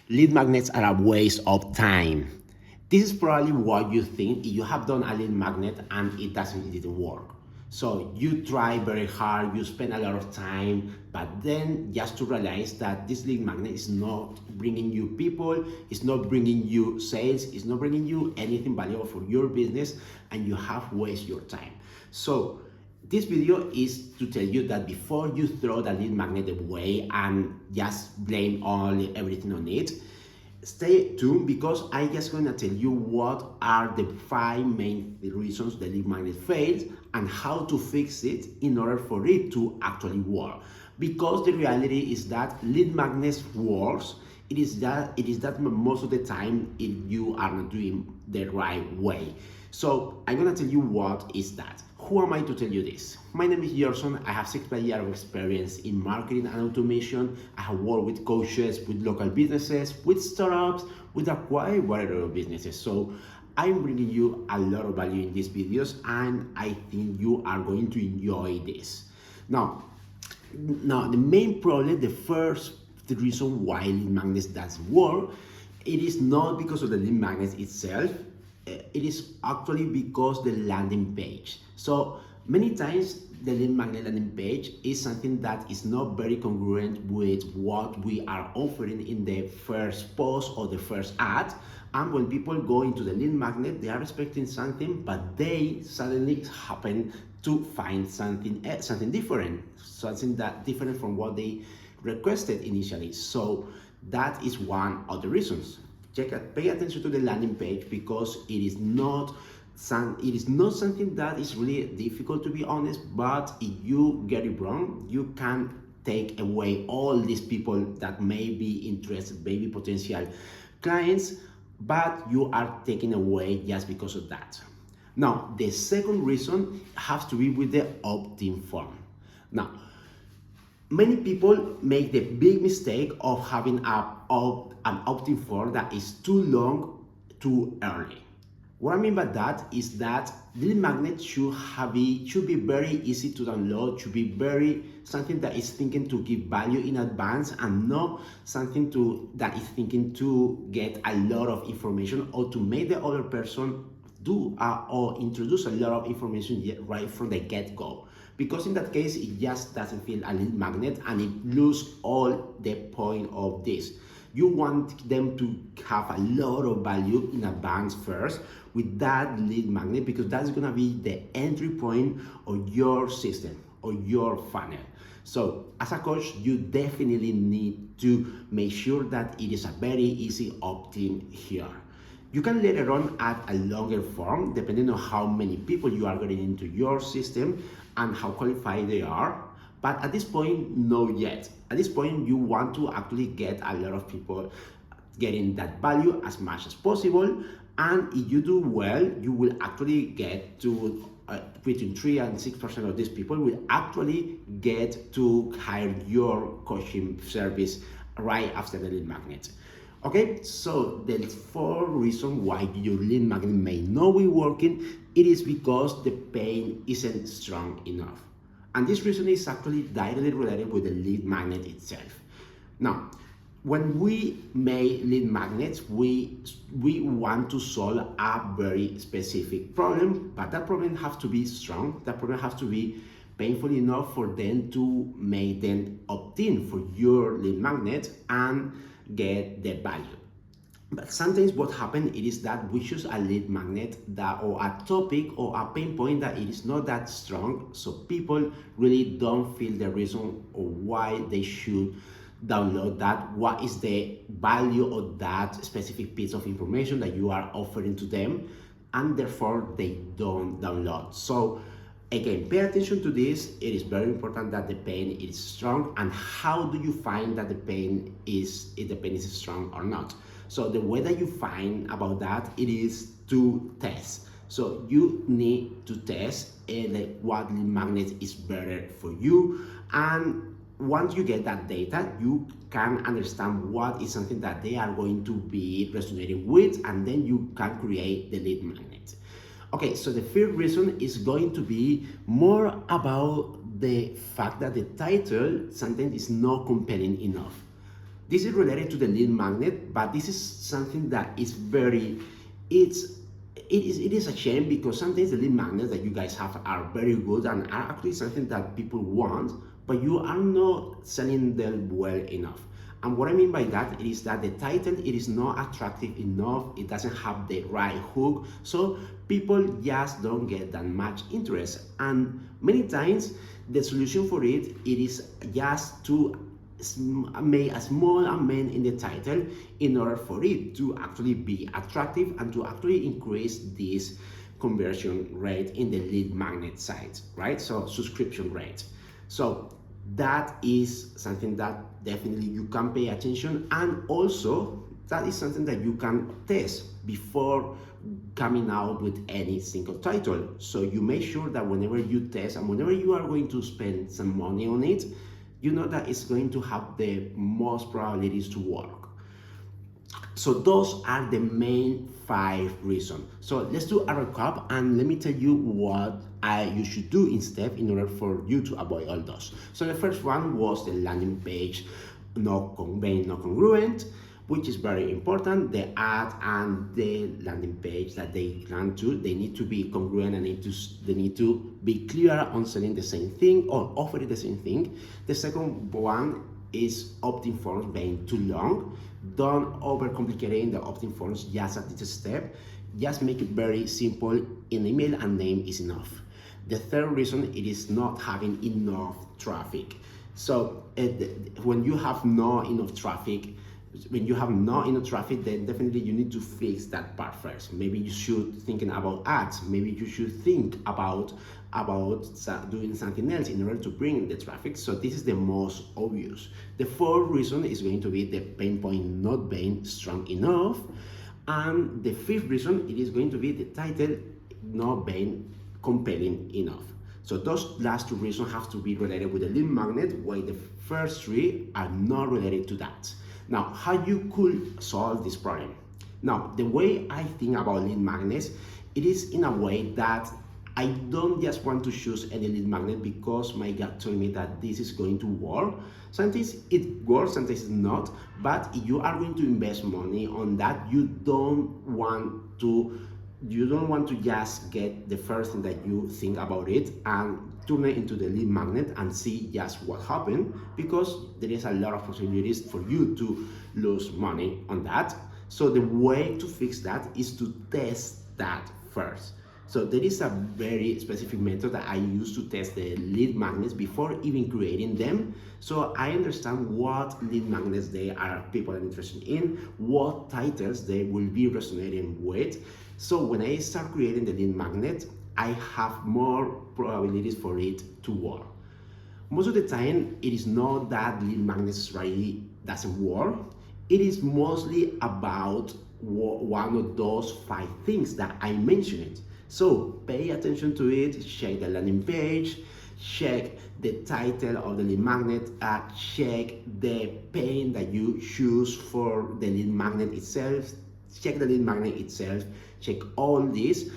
Lead magnets are a waste of time. This is probably what you think if you have done a lead magnet and it didn't work. So you try very hard, you spend a lot of time, but then just to realize that this lead magnet is not bringing you people, it's not bringing you sales, it's not bringing you anything valuable for your business, and you have wasted your time. So this video is to tell you that before you throw the lead magnet away and just blame everything on it, stay tuned because I'm just going to tell you what are the 5 main reasons the lead magnet fails and how to fix it in order for it to actually work. Because the reality is that lead magnets works. It is that most of the time if you are not doing the right way. So I'm gonna tell you what is that. Who am I to tell you this? My name is Gerson. I have 6+ years of experience in marketing and automation. I have worked with coaches, with local businesses, with startups, with acquired whatever businesses. So I'm bringing you a lot of value in these videos, and I think you are going to enjoy this. Now the main problem, the reason why lead magnets doesn't work, it is not because of the lead magnets itself. It is actually because the landing page. So many times the lead magnet landing page is something that is not very congruent with what we are offering in the first post or the first ad. And when people go into the lead magnet, they are expecting something, but they suddenly happen to find something different, something that different from what they requested initially. So that is one of the reasons. Pay attention to the landing page because it is not something that is really difficult, to be honest, but if you get it wrong, you can take away all these people that may be interested, maybe potential clients, but you are taken away just because of that. Now, the second reason has to be with the opt-in form. Now, many people make the big mistake of having an opt-in form that is too long, too early. What I mean by that is that lead magnet should be very easy to download, should be something that is thinking to give value in advance and not something that is thinking to get a lot of information or to make the other person do or introduce a lot of information right from the get-go. Because in that case, it just doesn't feel a lead magnet and it loses all the point of this. You want them to have a lot of value in advance first with that lead magnet, because that's gonna be the entry point of your system or your funnel. So as a coach, you definitely need to make sure that it is a very easy opt-in here. You can later on add a longer form depending on how many people you are getting into your system and how qualified they are. But at this point, no yet. At this point, you want to actually get a lot of people getting that value as much as possible. And if you do well, you will actually get to between 3 and 6% of these people will actually get to hire your coaching service right after the lead magnet. Okay, so the 4 reasons why your lead magnet may not be working, it is because the pain isn't strong enough. And this reason is actually directly related with the lead magnet itself. Now, when we make lead magnets, we want to solve a very specific problem, but that problem has to be strong. That problem has to be painful enough for them to make them opt-in for your lead magnet and get the value. But sometimes what happens is that we choose a lead magnet or a topic or a pain point that it is not that strong, so people really don't feel the reason or why they should download that. What is the value of that specific piece of information that you are offering to them, and therefore they don't download. So again, pay attention to this. It is very important that the pain is strong. And how do you find that the pain is strong or not? So the way that you find about that, it is to test. So you need to test what lead magnet is better for you. And once you get that data, you can understand what is something that they are going to be resonating with, and then you can create the lead magnet. Okay, so the third reason is going to be more about the fact that the title sometimes is not compelling enough. This is related to the lead magnet, but this is something that is very, it is a shame because sometimes the lead magnets that you guys have are very good and are actually something that people want, but you are not selling them well enough. And what I mean by that is that the title, it is not attractive enough, it doesn't have the right hook, so people just don't get that much interest. And many times the solution for it is just to make a small amendment in the title in order for it to actually be attractive and to actually increase this conversion rate in the lead magnet side, right? So subscription rate. So that is something that definitely you can pay attention, and also that is something that you can test before coming out with any single title. So you make sure that whenever you test and whenever you are going to spend some money on it, you know that it's going to have the most probabilities to work. So those are the main 5 reasons. So let's do a recap and let me tell you what you should do instead in order for you to avoid all those. So the first one was the landing page not congruent, which is very important. The ad and the landing page that they plan to, they need to be congruent and they need to be clear on selling the same thing or offering the same thing. The second one is opt-in forms being too long. Don't overcomplicate the opt-in forms just at this step. Just make it very simple. An email and name is enough. The third reason, it is not having enough traffic. So when you have not enough traffic, then definitely you need to fix that part first. Maybe you should thinking about ads. Maybe you should think about doing something else in order to bring the traffic. So this is the most obvious. The fourth reason is going to be the pain point not being strong enough, and the fifth reason, it is going to be the title not being compelling enough. So those last 2 reasons have to be related with the lead magnet, while the first 3 are not related to that. Now, how you could solve this problem? Now, the way I think about lead magnets, it is in a way that I don't just want to choose any lead magnet because my gut told me that this is going to work. Sometimes it works, sometimes it's not, but if you are going to invest money on that, you don't want to just get the first thing that you think about it and turn it into the lead magnet and see just what happened, because there is a lot of possibilities for you to lose money on that. So the way to fix that is to test that first. So there is a very specific method that I use to test the lead magnets before even creating them. So I understand what lead magnets they are people are interested in, what titles they will be resonating with. So when I start creating the lead magnet, I have more probabilities for it to work. Most of the time, it is not that lead magnets really doesn't work. It is mostly about one of those 5 things that I mentioned. So pay attention to it, check the landing page, check the title of the lead magnet, check the pain that you choose for the lead magnet itself, check the lead magnet itself, check all this.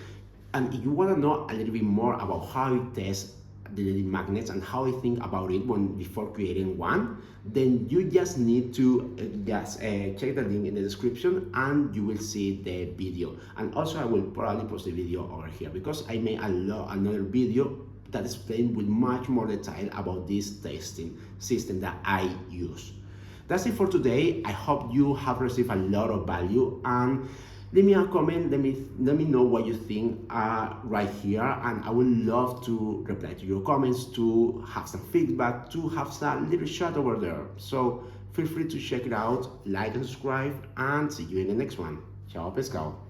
And if you want to know a little bit more about how I test the lead magnets and how I think about it before creating one, then you just need to check the link in the description and you will see the video. And also I will probably post the video over here because I made another video that explains with much more detail about this testing system that I use. That's it for today. I hope you have received a lot of value, and leave me a comment, let me know what you think right here, and I would love to reply to your comments, to have some feedback, to have some little chat over there. So feel free to check it out, like and subscribe, and see you in the next one. Ciao pescado.